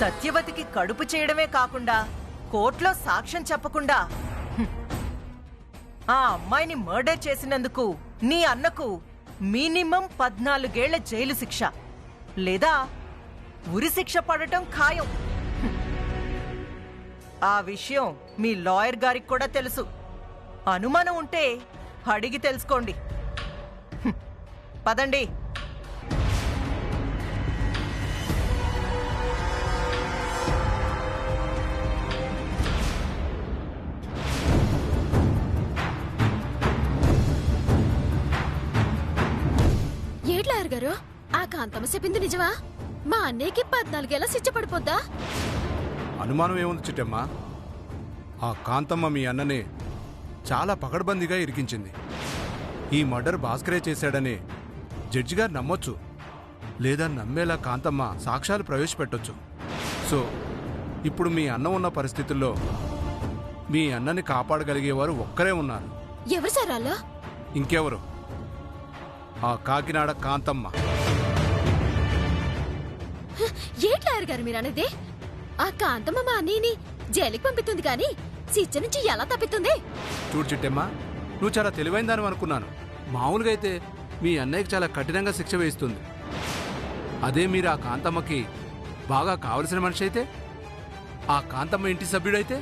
సత్యవతికి కడుపు చేయడమే కాకుండా కోర్టులో సాక్ష్యం చెప్పకుండా ఆ అమ్మాయిని మర్డర్ చేసినందుకు నీ అన్నకు మినిమం 14 ఏళ్ల జైలు శిక్ష లేదా ఉరి శిక్ష పడటం ఖాయం. ఆ విషయం మీ లాయర్ గారికి కూడా తెలుసు. అనుమానం ఉంటే అడిగి తెలుసుకోండి. పదండి. ఏడ్లాయర్ గారు, ఆ కాంతమ్మ చెప్పింది నిజమా? మా అన్నయ్యకి 14 ఏళ్ల శిక్ష పడిపోద్దా? అనుమానం ఏముంది చిట్టమ్మా, ఆ కాంతమ్మ మీ అన్నని చాలా పకడ్బందీగా ఇరికించింది. ఈ మర్డర్ భాస్కరే చేశాడని జడ్జి గారు నమ్మొచ్చు, లేదా నమ్మేలా కాంతమ్మ సాక్ష్యాలు ప్రవేశపెట్టొచ్చు. సో ఇప్పుడు మీ అన్న ఉన్న పరిస్థితుల్లో మీ అన్నని కాపాడగలిగేవారు ఒక్కరే ఉన్నారు. ఎవరు సార్ అలా? ఇంకెవరు, ఆ కాకినాడ కాంతమ్మ. ఏట్లాయర్ గారు మీరు అనేది? ఆ కాంతమ్మ మా అన్నయ్యని జైలుకి పంపిస్తుంది కానీ శిక్ష నుంచి ఎలా తప్పిస్తుంది? చూడు చిట్టమ్మా, నువ్వు చాలా తెలివైందని అనుకున్నాను. మామూలుగా అయితే మీ అన్నయ్యకి చాలా కఠినంగా శిక్ష వేయిస్తుంది. అదే మీరు ఆ కాంతమ్మకి బాగా కావలసిన మనిషి అయితే, ఆ కాంతమ్మ ఇంటి సభ్యుడైతే,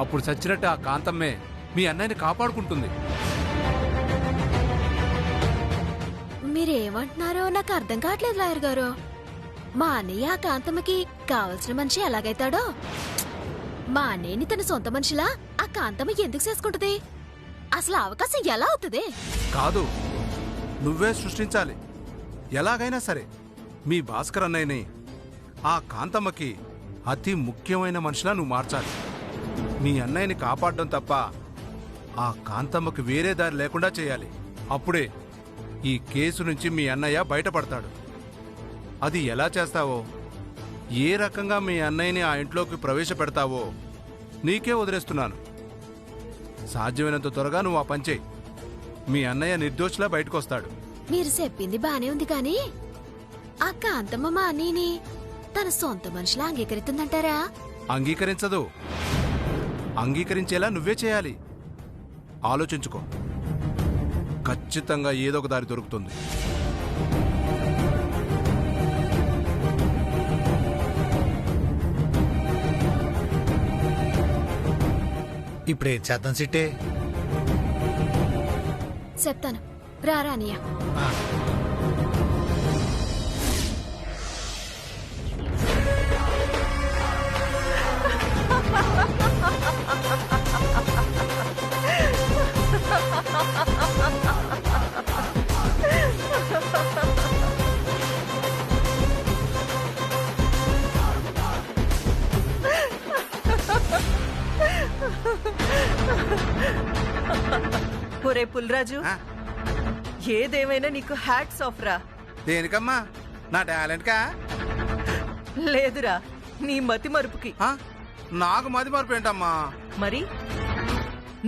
అప్పుడు చచ్చినట్టు ఆ కాంతమ్మే మీ అన్నయ్యని కాపాడుకుంటుంది. మీరేమంటున్నారో నాకు అర్థం కావట్లేదు లాయర్ గారు. మా అన్నయ్య ఆ కాంతమ్మకి కావలసిన మనిషి ఎలాగైతాడో, మా అన్నయ్యని తన సొంత మనిషిలా ఆ కాంతమ్మ ఎందుకు చేసుకుంటది? అసలు అవకాశం ఎలా అవుతుంది? కాదు, నువ్వే సృష్టించాలి. ఎలాగైనా సరే మీ భాస్కర్ అన్నయ్యని ఆ కాంతమ్మకి అతి ముఖ్యమైన మనిషిలా నువ్వు మార్చాలి. మీ అన్నయ్యని కాపాడడం తప్ప ఆ కాంతమ్మకి వేరే దారి లేకుండా చేయాలి. అప్పుడే ఈ కేసు నుంచి మీ అన్నయ్య బయటపడతాడు. అది ఎలా చేస్తావో, ఏ రకంగా మీ అన్నయ్యని ఆ ఇంట్లోకి ప్రవేశపెడతావో నీకే వదిలేస్తున్నాను. సాధ్యమైనంత త్వరగా నువ్వు ఆ పని చేయి. మీ అన్నయ్య నిర్దోషిలా బయటకొస్తాడు. మీరు చెప్పింది బానే ఉంది కానీ ఆ కాంతమ్మ మా అన్నయ్యని తన సొంత మనిషిలా అంగీకరిస్తుందంటారా? అంగీకరించదు. అంగీకరించేలా నువ్వే చేయాలి. ఆలోచించుకో, ఖచ్చితంగా ఏదో ఒక దారి దొరుకుతుంది. ఇప్పుడేం చేద్దాం సిట్టే? చెప్తాను, రారా అన్నయ్య. ఒరే పుల్రాజు, ఏదేమైనా నీకు హ్యాట్స్ ఆఫ్ రా. దేనికమ్మా? నా టాలెంట్ కా? లేదురా, నీ మతి మరుపుకి. నాకు మతి మరుపు ఏంటమ్మా? మరి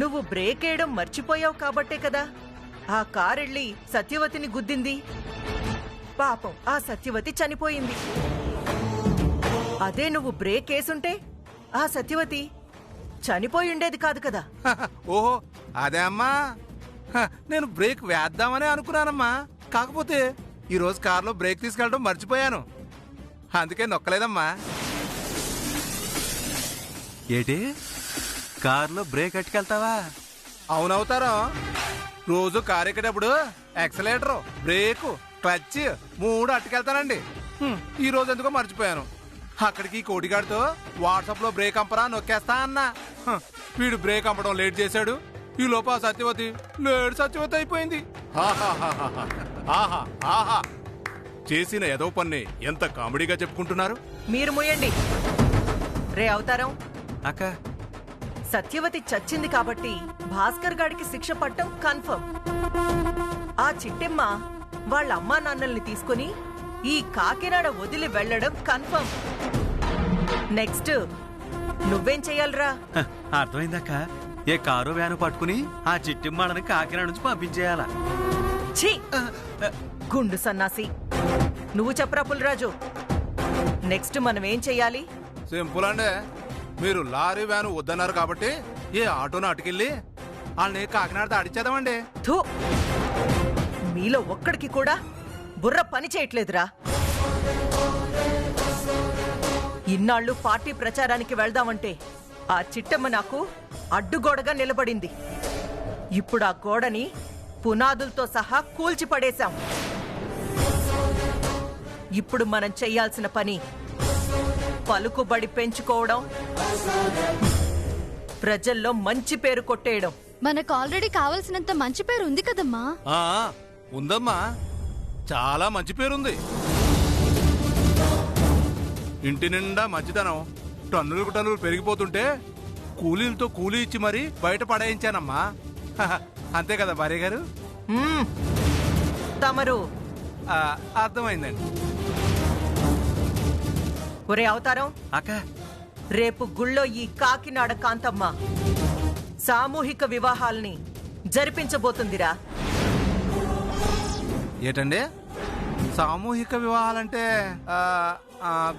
నువ్వు బ్రేక్ వేయడం మర్చిపోయావు కాబట్టే కదా ఆ కారెళ్ళి సత్యవతిని గుద్దింది. పాపం ఆ సత్యవతి చనిపోయింది. అదే నువ్వు బ్రేక్ వేసుంటే ఆ సత్యవతి చనిపోయి ఉండేది కాదు కదా. ఓహో అదే అమ్మా, నేను బ్రేక్ వేద్దామనే అనుకున్నానమ్మా. కాకపోతే ఈరోజు కారులో బ్రేక్ తీసుకెళ్ళడం మర్చిపోయాను, అందుకే నొక్కలేదమ్మా. ఏటి కారులో బ్రేక్ అట్టుకెళ్తావా? అవునవుతారా, రోజు కారు ఎక్కేటప్పుడు యాక్సిలేటరు, బ్రేకు, క్లచ్ 3 అట్టుకెళ్తానండి. ఈ రోజు ఎందుకో మర్చిపోయాను. అక్కడికి కోటిగాడితో వాట్సాప్ లో బ్రేక్ అంపరా నొక్కేస్తా అన్నా. వీడు బ్రేక్ అంపడం లేట్ చేశాడు. ఈ లోప సత్యవతి లేడు సత్యవతి అయిపోయింది. చేసిన ఏదో పని ఎంత కామెడీగా చెప్పుకుంటున్నారు. మీరు ముయ్యండి. రే అవతారం, అక్క సత్యవతి చచ్చింది కాబట్టి భాస్కర్ గాడికి శిక్ష పట్టం కన్ఫర్మ్. ఆ చిట్టెమ్మ వాళ్ళ అమ్మా నాన్నల్ని తీసుకుని ఈ కాకినాడ వదిలి వెళ్లడం కన్ఫర్మ్. నెక్స్ట్ నువ్వేం చెయ్యాలరా? అర్థమైందక్క. ఏ కారు వ్యాను పట్టుకుని ఆ చిట్టిమ్మాడని కాకినాడ నుంచి పంపించేయాలా? ఛీ, గుండు సన్నాసి. నువ్వు చెప్పరా పుల్రాజు. నెక్స్ట్ మనం ఏం చెయ్యాలి? సింపుల్ అండి. మీరు లారీ వ్యాను వద్దన్నారు కాబట్టి ఏ ఆటోను అటుకెళ్ళి వాళ్ళని కాకినాడ దాడిచ్చేద్దామండి. థూ, మీలో ఒక్కడికి కూడా బుర్ర పని చేయట్లేదురా. ఇన్నాళ్ళు పార్టీ ప్రచారానికి వెళ్దామంటే ఆ చిట్టమ్మ నాకు అడ్డుగోడగా నిలబడింది. ఇప్పుడు ఆ గోడని పునాదులతో సహా కూల్చిపడేశాం. ఇప్పుడు మనం చెయ్యాల్సిన పని పలుకుబడి పెంచుకోవడం, ప్రజల్లో మంచి పేరు కొట్టేయడం. మనకు ఆల్రెడీ కావలసినంత మంచి పేరు ఉంది కదమ్మా. ఉందమ్మా, చాలా మంచి పేరుంది. ఇంటి నిండా మంచితనం టన్నులకు టన్నులు పెరిగిపోతుంటే కూలీలతో కూలీ ఇచ్చి మరీ బయట పడేయించానమ్మా. అంతే కదా భార్య గారు? తమరు అర్థమైందండి. ఒరే అవతారం, అక్క రేపు గుళ్ళో ఈ కాకినాడ కాంతమ్మ సామూహిక వివాహాల్ని జరిపించబోతుందిరా. ఏటండి సామూహిక వివాహాలంటే?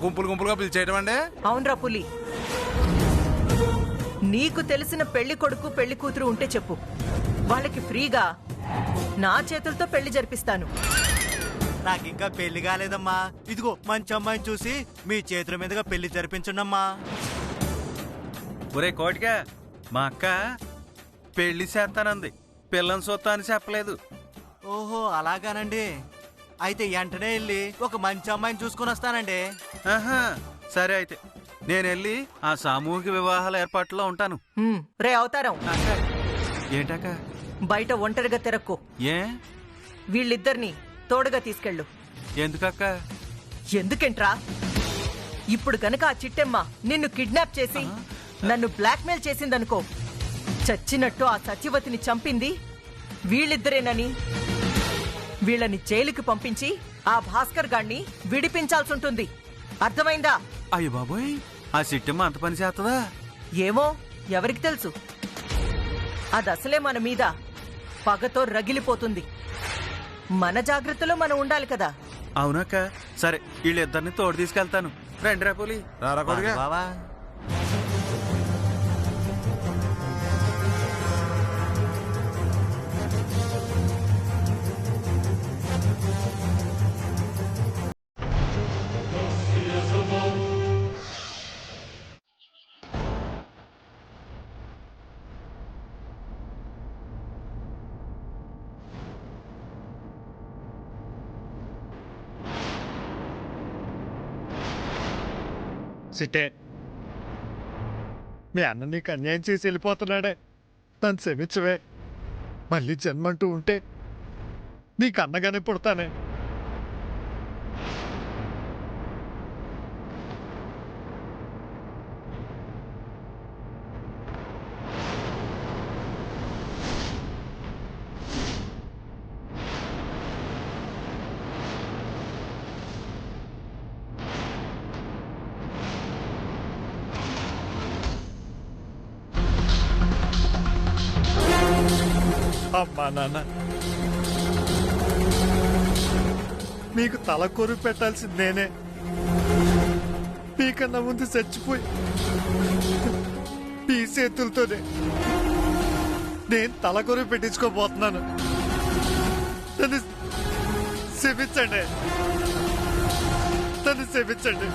గుంపులు గుంపులుగా పిలిచేయటం అండి? అవునరా పులి, నీకు తెలిసిన పెళ్లి కొడుకు పెళ్లి కూతురు ఉంటే చెప్పు, వాళ్ళకి ఫ్రీగా నా చేతులతో పెళ్లి జరిపిస్తాను. నాకింకా పెళ్లి కాలేదమ్మా. ఇదిగో మంచి అమ్మాయిని చూసి మీ చేతుల మీదుగా పెళ్లి జరిపించండమ్మా. ఒరే కోటిగా, మా అక్క పెళ్లి చేస్తానంది, పిల్లని సొత్తా అని చెప్పలేదు. ఓహో అలాగానండి. అయితే వెంటనే వెళ్ళి ఒక మంచి అమ్మాయిని చూసుకుని వస్తానండి. ఆహా, సరే అయితే నేను వెళ్ళి ఆ సామూహిక వివాహాల ఏర్పాట్లో ఉంటాను. రే అవతారం, ఏంటక్క? బయట ఒంటరిగా తిరక్కు. ఏ? వీళ్ళిద్దరిని తోడుగా తీసుకెళ్ళు. ఎందుకక్క? ఎందుకేంట్రా? ఇప్పుడు గనక ఆ చిట్టెమ్మ నిన్ను కిడ్నాప్ చేసి నన్ను బ్లాక్మెయిల్ చేసిందనుకో, చచ్చినట్టు ఆ సత్యవతిని చంపింది వీళ్ళిద్దరేనని వీళ్ళని జైలుకి పంపించి ఆ భాస్కర్ గాన్ని విడిపించాల్సి ఉంటుంది. అర్థమైందా? అయ్య బాబోయ్, ఆ సిట్టమ్మ అంత పని చేస్తుందా? ఏమో, ఎవరికి తెలుసు. అదసలే మన మీద పగతో రగిలిపోతుంది. మన జాగ్రత్తలో మనం ఉండాలి కదా. అవునక్క. సరే, వీళ్ళిద్దరిని తోడు తీసుకెళ్తాను. రండి రా పోలి. రారా కొడుగా. బావా సిట్టే, మీ అన్న నీకు అన్యాయం చేసి వెళ్ళిపోతున్నాడే, నన్ను క్షమించవే. మళ్ళీ జన్మంటూ ఉంటే నీకు అన్నగానే పుడతానే. అమ్మా నాన్న, మీకు తల కొరు పెట్టాల్సింది నేనే. మీకన్నా ముందు చచ్చిపోయి మీ చేతులతోనే నేను తల కొరు పెట్టించుకోబోతున్నాను. నన్ను క్షమించండి, నన్ను క్షమించండి.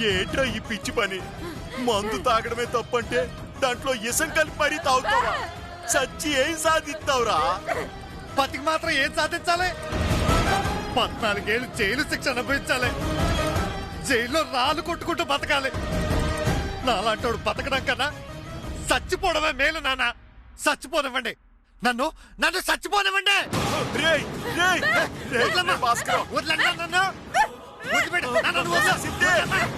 ఏంట్రా ఈ పిచ్చి పని? మందు తాగడమే తప్పంటే దాంట్లో ఇసం కలిపి మరీ తాగుతావా? చచ్చి ఏం సాధిస్తావురా? బతికి మాత్రం ఏం సాధించాలి? 14 ఏళ్ళు జైలు శిక్ష అనుభవించాలి. జైల్లో రాళ్ళు కొట్టుకుంటూ బతకాలి. నాలాంటోడు బతకడం కన్నా చచ్చిపోవడమే మేలు నాన్న. చచ్చిపోనివ్వండి, నన్ను నన్ను చచ్చిపోనివ్వండి. రేయ్ రేయ్ వదలమ్మా. భాస్కర్ వదలండి నన్ను. వదిలిపెట్టు. నన్ను వదలు. సిద్ధే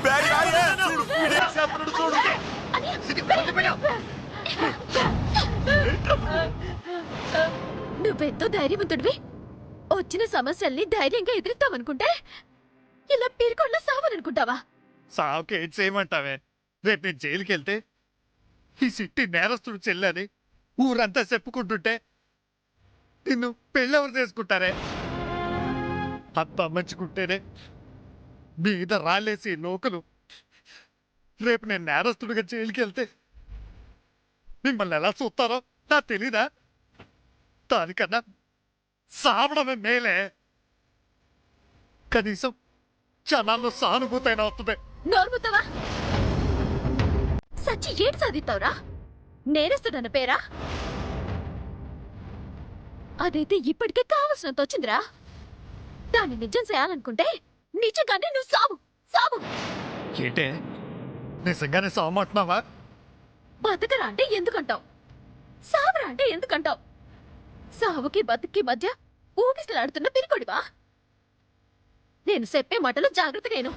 బ్యాగ్ రాయే చూడు వీడే చేస్తున్నాడు చూడు సిద్ధి, వదిలిపెట్టు. నువ్వెంతో ధైర్యవంతుడివి. వచ్చిన సమస్యల్ని ధైర్యంగా ఎదురుతావనుకుంటే ఇలా పీరుకొండ సావననుకుంటావా? సావుకి ఏం చేయమంటావే? రేపు నేను జైలుకి వెళ్తే ఈ సిట్టి నేరస్తుడు చెల్లని ఊరంతా చెప్పుకుంటుంటే నిన్ను పెళ్ళెవరు చేసుకుంటారే? అంత అమ్మంచుకుంటేనే మీద రాలేసి లోకలు రేపు నేను నేరస్తుడిగా జైలుకి వెళ్తే మిమ్మల్ని ఎలా చూస్తారో నాకు తెలీదా? దానికన్నా సావడమే మేలే. కనీసం క్షణాల్లో సానుభూతి అయినా వస్తుంది. నోర్ముతావా? సచ్చి ఏడు సాధిస్తావురా? నేరస్తుడన్న పేరా? అదైతే ఇప్పటికే కావలసినంత వచ్చిందిరా. దాన్ని నిజం చేయాలనుకుంటే నిజంగానే నువ్వు సావు సావు. ఏంటే నిజంగానే సావమంటున్నావా? బతకరా అంటే ఎందుకంటావు? సావరా అంటే ఎందుకంటావు? సావుకి బతుక్కి మధ్య ఊగిసలాడుతున్న పిరికొడివా? నేను చెప్పే మాటలు జాగ్రత్తగాను.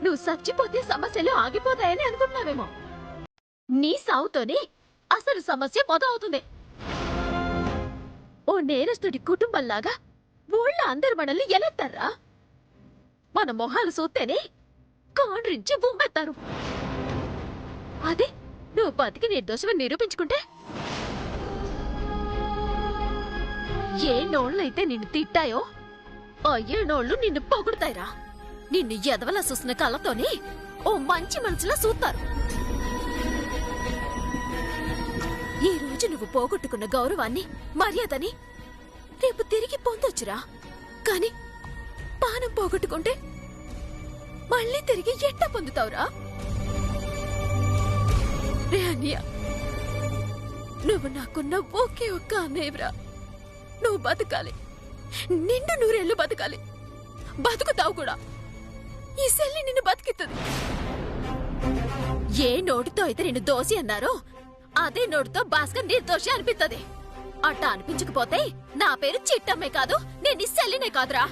నువ్వు చచ్చిపోతే సమస్యలు ఆగిపోతాయని అనుకుంటున్నావేమో. నీ సావుతోనే అసలు సమస్య మొదలవుతుంది. ఓ నేరస్తుడి కుటుంబంలాగా ఊళ్ళో అందరు మనల్ని ఎలెత్తారా? మన మొహాలు చూస్తేనే కాండ్రించి బొమ్మెత్తారు. అదే నువ్వు బతికి నిర్దోషమని నిరూపించుకుంటే ఏ నోళ్ళైతే నిన్ను తిట్టాయో ఆ ఏ నోళ్ళు నిన్ను పొగుడుతాయిరా. నిన్ను ఎదవలా చూసిన కళ్ళతోని ఓ మంచి మనసులా చూస్తారు. ఈ రోజు నువ్వు పోగొట్టుకున్న గౌరవాన్ని మర్యాదని రేపు తిరిగి పొందొచ్చురా. కాని పానం పోగొట్టుకుంటే మళ్ళీ తిరిగి ఎట్ట పొందుతావురా? రే అన్నయ్య, నువ్వు నాకున్న ఒకే ఒక్క అన్నయ్యరా. నువ్వు బతకాలి, నిండు నూరేళ్లు బతకాలి. బతుకుతావు కూడా. ఈ సెల్లి నిన్ను బతికిస్తుంది. ఏ నోటితో అయితే నిన్ను దోషి అన్నారో అదే నోటితో భాస్కర్ నిర్దోషి అనిపిస్తుంది. అట్ట అనిపించకపోతే నా పేరు చిట్టమ్మే కాదు, నేను ఈ సెల్లినే కాదురా.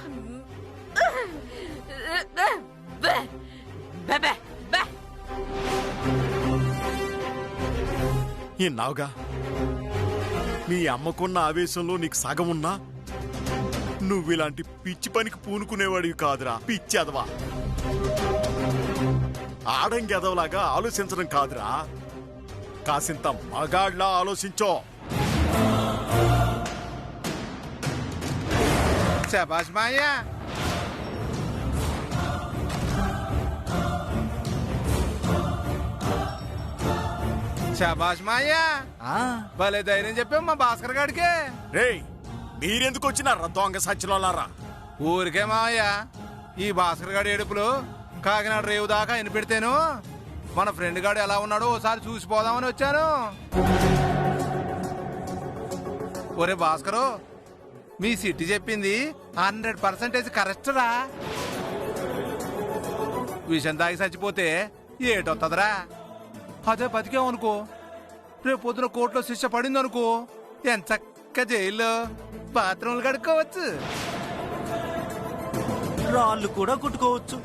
నావుగా మీ అమ్మకున్న ఆవేశంలో నీకు సగం ఉన్నా నువ్విలాంటి పిచ్చి పనికి పూనుకునేవాడివి కాదురా. పిచ్చి ఎదవా. ఆడంగి ఎదవలాగా ఆలోచించడం కాదురా, కాసింత మగాడ్లా ఆలోచించో. శబాష్ మాయా. శబాష్ మాయా, భలే ధైర్యం చెప్పాం మా భాస్కర్ గాడికే. రేయ్ మీరెందుకు వచ్చినారా దొంగ సచ్చిలోలారా? ఊరికే మావయ్య, ఈ భాస్కర్ గాడి ఏడుపులు కాకినాడ రేవు దాకా వినిపెడితేను మన ఫ్రెండ్ గాడు ఎలా ఉన్నాడో ఓసారి చూసిపోదామని వచ్చాను. ఒరే భాస్కరు, మీ సిట్టి చెప్పింది 100% కరెక్ట్ రా. విషం తాగి చచ్చిపోతే ఏటొత్తదరా? అదే బతికేమనుకో, రేపు పొద్దున కోర్టులో శిక్ష పడిందనుకో, ఎంచక్క జైల్లో బాత్రూమ్లు కడుక్కోవచ్చు, రాళ్ళు కూడా కుట్టుకోవచ్చు.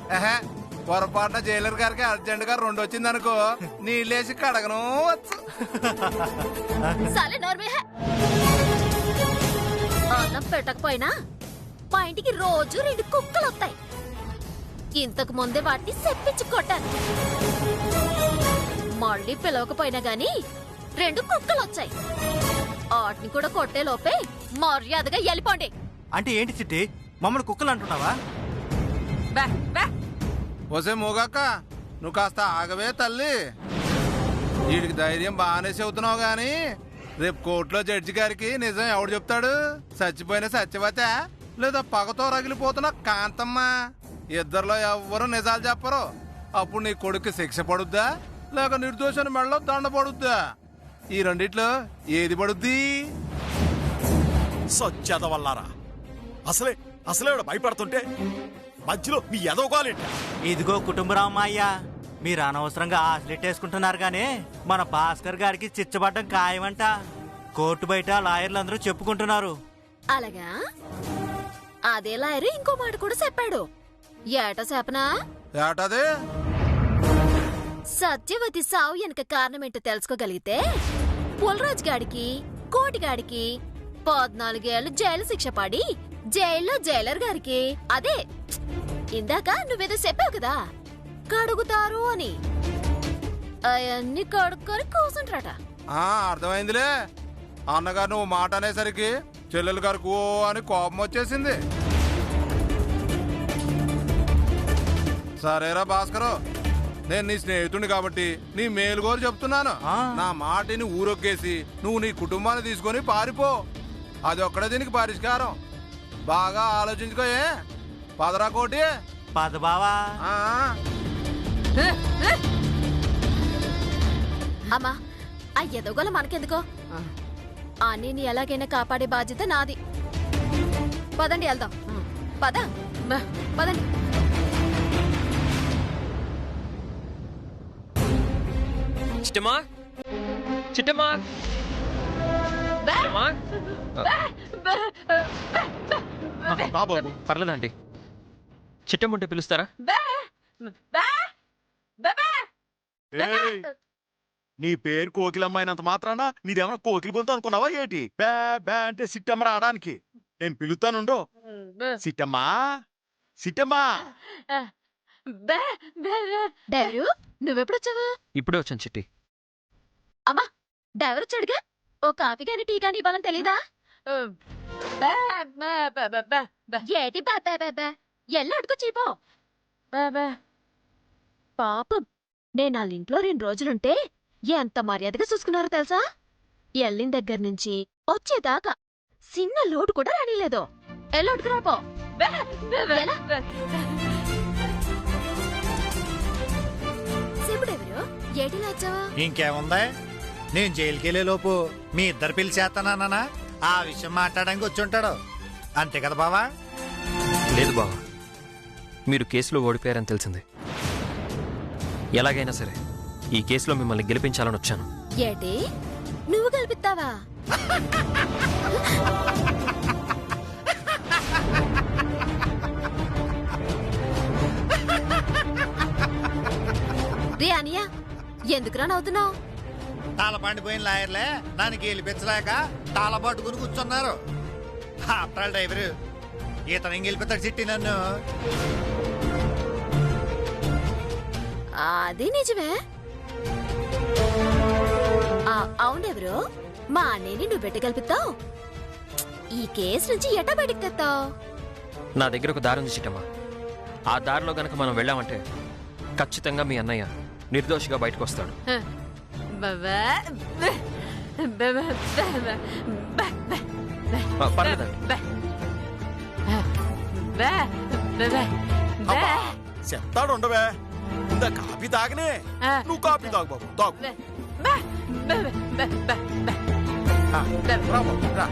పొరపాటున జైలర్ గారికి అర్జెంట్ గా 2 వచ్చిందనుకో, నీళ్ళేసి కడగను వచ్చు. అన్నం పెట్టకపోయినా మా ఇంటికి రోజు 2 కుక్కలు వస్తాయి. ఇంతకు ముందే వాటిని సెప్పించి కొట్టాను. మళ్ళీ పిలవకపోయినా గాని 2 కుక్కలు వచ్చాయి. వాటిని కూడా కొట్టే లోపే మర్యాదగా వెళ్ళిపోండి. అంటే ఏంటి చిట్టి, మమ్మల్ని కుక్కలు అంటున్నావా? వసే మోగాక, నువ్వు కాస్త ఆగవే తల్లి. వీడికి ధైర్యం బాగానే చెబుతున్నావు గాని రేపు కోర్టులో జడ్జి గారికి నిజం ఎవడు చెప్తాడు? చచ్చిపోయిన సత్యవత లేదా పగతో రగిలిపోతున్న కాంతమ్మ, ఇద్దరిలో ఎవ్వరూ నిజాలు చెప్పరు. అప్పుడు నీ కొడుకు శిక్ష పడుద్దా లేక నిర్దోషాన్ని మెడలో దండ పడుద్దా? ఈ రెండిట్లో ఏది పడుద్ది? సత్యదవల్లారా, అసలే భయపడుతుంటే మధ్యలో మీ ఎదవగాలేంటి? ఇదిగో కుటుంబరామయ్య, మీరు అనవసరంగా ఆశలెట్టేసుకుంటున్నారు గానీ మన భాస్కర్ గారికి చిచ్చబడ్డం ఖాయమంట. కోర్టు బయట లాయర్లందరూ చెప్పుకుంటున్నారు. అలాగా అదే లాయరు ఇంకో మాట కూడా చెప్పాడు. ఏట చెప్పనా? ఏటది? సత్యవతి సావు వెనక కారణమేంటో తెలుసుకోగలిగితే పుల్రాజ్ గాడికి కోటిగాడికి 14 ఏళ్లు జైలు శిక్ష పడి జైల్లో జైలర్ గారికి అదే ఇందాక నువ్వేదో చెప్పావు కదా కడుగుతారు అని, అవన్నీ కడుక్కొని కూర్చుంటారట. అర్థమైందిలే. అన్నగారు నువ్వు మాట అనేసరికి చెల్లెలు గారికి ఓ అని కోపం వచ్చేసింది. సరేరా భాస్కరు, నేను నీ స్నేహితుడిని కాబట్టి నీ మేలుగోరు చెప్తున్నాను. నా మాటిని ఊరొక్కేసి నువ్వు నీ కుటుంబాన్ని తీసుకొని పారిపో. అది ఒక్కడే దీనికి పరిష్కారం. బాగా ఆలోచించుకోయే. పదరా కోటి. పద బావా. అమ్మా ఆ ఎదగోల మనకెందుకో, అన్నీని ఎలాగైనా కాపాడే బాధ్యత నాది. పదండి వెళ్దాం. పద పదండి. చిట్టమ్మా, చిట్టమ్మా, పర్లేదండి. చిట్టమ్మ ఉంటే పిలుస్తారా? నీ పేరు కోకిలమ్మైనంత మాత్రాన నీదేమన్నా కోకిలి గొంతు అనుకున్నావా ఏంటి? బే బే అంటే సిట్టమ్మ రావడానికి నేను పిలుస్తానుండో. సిట్టమ్మా, సిట్టమ్మా. డైవరు నువ్వెప్పుడొచ్చావు? ఇప్పుడే వచ్చాను చిట్టి. అమ్మా డైవర్ వచ్చాడుగా, ఓ కాఫీ గాని టీ గాని ఇవ్వాలని తెలీదా? ఏటి ఎల్లు అడుకొచ్చిపో. పాపం నేను వాళ్ళ ఇంట్లో 2 రోజులుంటే ఎంత మర్యాదగా చూసుకున్నారో తెలుసా? ఎల్లిన దగ్గర నుంచి వచ్చేదాకా చిన్న లోటు కూడా రానిలేదు. ఎల్లుడుకురాపో. చెప్పుడెవరు ఏటిలా వచ్చావా? ఇంకేముందా, నేను జైలుకి వెళ్ళే లోపు మీ ఇద్దరు పిలిచి చేస్తానా ఆ విషయం మాట్లాడడానికి వచ్చుంటాడు. అంతే కదా బావా? లేదు బావా, మీరు కేసులో ఓడిపోయారని తెలిసింది. ఎలాగైనా సరే ఈ కేసులో మిమ్మల్ని గెలిపించాలని వచ్చాను. ఏటి నువ్వు గెలిపిస్తావా? రే అనియా, ఎందుకురా నవ్వుతున్నావు? తాళ పండిపోయిన లాయర్లే నన్ను గెలిపించలేక తాళ పట్టుకుని కూర్చున్నారు. ఆఫ్టర్ డ్రైవరు ఇతను గెలిపిస్తాడు చిట్టి నన్ను. అది నిజమే. అవునెవరు మా అన్నయ్యని నువ్వు బెట్ట గెలిపిస్తావు? ఈ కేసు నుంచి ఎట్టా బయటికి తెస్తావు? నా దగ్గర ఒక దారి ఉంది చిట్టమ్మా. ఆ దారిలో గనక మనం వెళ్ళామంటే ఖచ్చితంగా మీ అన్నయ్య నిర్దోషిగా బయటకు వస్తాడు. పర్లేదండి. చెప్తాడు ఉండవే. ఇందా కాఫీ తాగనే. నువ్వు కాఫీ తాగు బాబు, తాగు. రా బాబు, రా.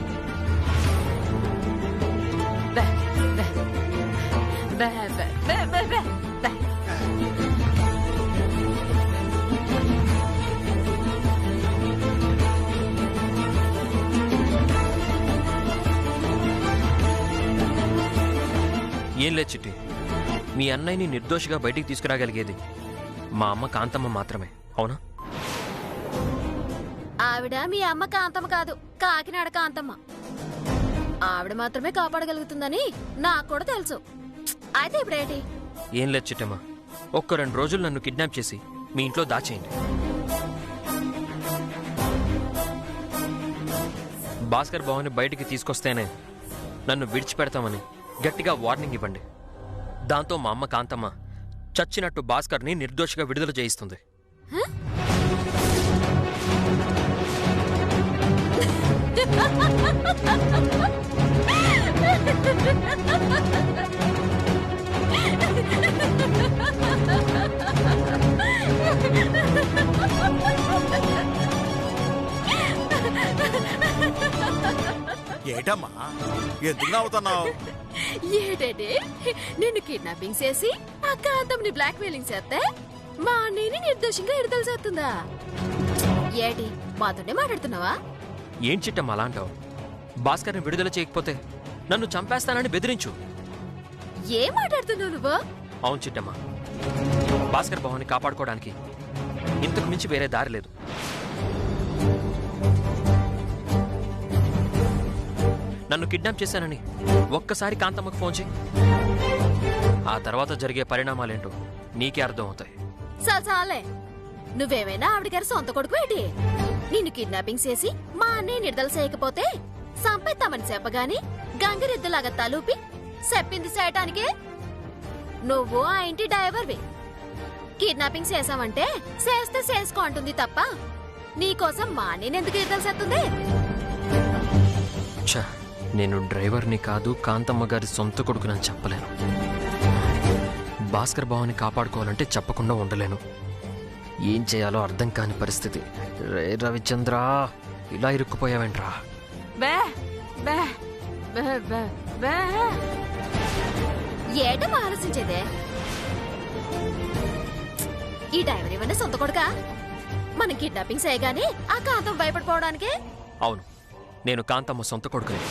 ఏం లేదు చిట్టి, మీ అన్నయ్యని నిర్దోషిగా బయటికి తీసుకురాగలిగేది మా అమ్మ కాంతమ్మ మాత్రమే, అవునా? ఆవిడ మీ అమ్మ కాంతమ్మ కాదు, కాకినాడ కాంతమ్మ. ఆవిడ మాత్రమే కాపాడగలుగుతుందని నాకు కూడా తెలుసు. అయితే ఇప్పుడేంటి? ఏం లేదు చిట్టమ్మ, ఒక్క 2 రోజులు నన్ను కిడ్నాప్ చేసి మీ ఇంట్లో దాచేయండి. భాస్కర్ బావని బయటికి తీసుకొస్తేనే నన్ను విడిచిపెడతామని గట్టిగా వార్నింగ్ ఇవ్వండి. దాంతో మా అమ్మ కాంతమ్మ చచ్చినట్టు భాస్కర్ని నిర్దోషిగా విడుదల చేయిస్తుంది. ఏటమ్మా ఎందుకు నవ్వుతున్నావు? ఏటేటి నిన్ను కిడ్నాపింగ్ చేసి ఆ కాంతమ్ని బ్లాక్ మెయిలింగ్ చేస్తే మా అన్నయ్యని నిర్దోషంగా విడుదల చేస్తుందా? ఏటి మాతోనే మాట్లాడుతున్నావా? ఏం చిట్టమ్మ అలా అంటావు? భాస్కర్ని విడుదల చేయకపోతే నన్ను చంపేస్తానని బెదిరించు. ఏం మాట్లాడుతున్నావు నువ్వు? అవును చిట్టమ్మ, భాస్కర్ బావని కాపాడుకోవడానికి ఇంతకు మించి వేరే దారి లేదు. నన్ను కిడ్నాప్ చేశానని ఒక్కసారి కాంతమ్మకు ఫోన్ చేయి. ఆ తర్వాత జరిగే పరిణామాలేంటో నీకే అర్థం అవుతాయి. చాలే, నువ్వేమైనా ఆవిడ గారి సొంత కొడుకు ఏంటి? నిన్ను కిడ్నాపింగ్ చేసి మా అన్నయ్య నిర్దల చేయకపోతే సంపేస్తామని చెప్పగాని గంగిరెద్దులాగా తలూపి చెప్పింది చేయటానికే. నువ్వు ఆ ఇంటి డ్రైవర్వి. కిడ్నాపింగ్ చేసావంటే చేస్తే చేసుకో అంటుంది తప్ప నీకోసం మా అన్నయ్యని ఎందుకు నిర్దల చేస్తుంది? ఛ, నేను డ్రైవర్ని కాదు, కాంతమ్మ గారి సొంత కొడుకునని చెప్పలేను. భాస్కర్ బావని కాపాడుకోవాలంటే చెప్పకుండా ఉండలేను. ఏం చేయాలో అర్థం కాని పరిస్థితి. రే రవిచంద్ర, ఇలా ఇరుక్కుపోయావేంట్రా? ఏటో ఆలోచించేదే. ఈ డ్రైవర్ ఏమన్నా సొంత కొడుకా? మనం కిడ్నాపింగ్ చేయగానే ఆ కాంతం భయపడిపోవడానికి? అవును, నేను కాంతమ్మ సొంత కొడుకునే.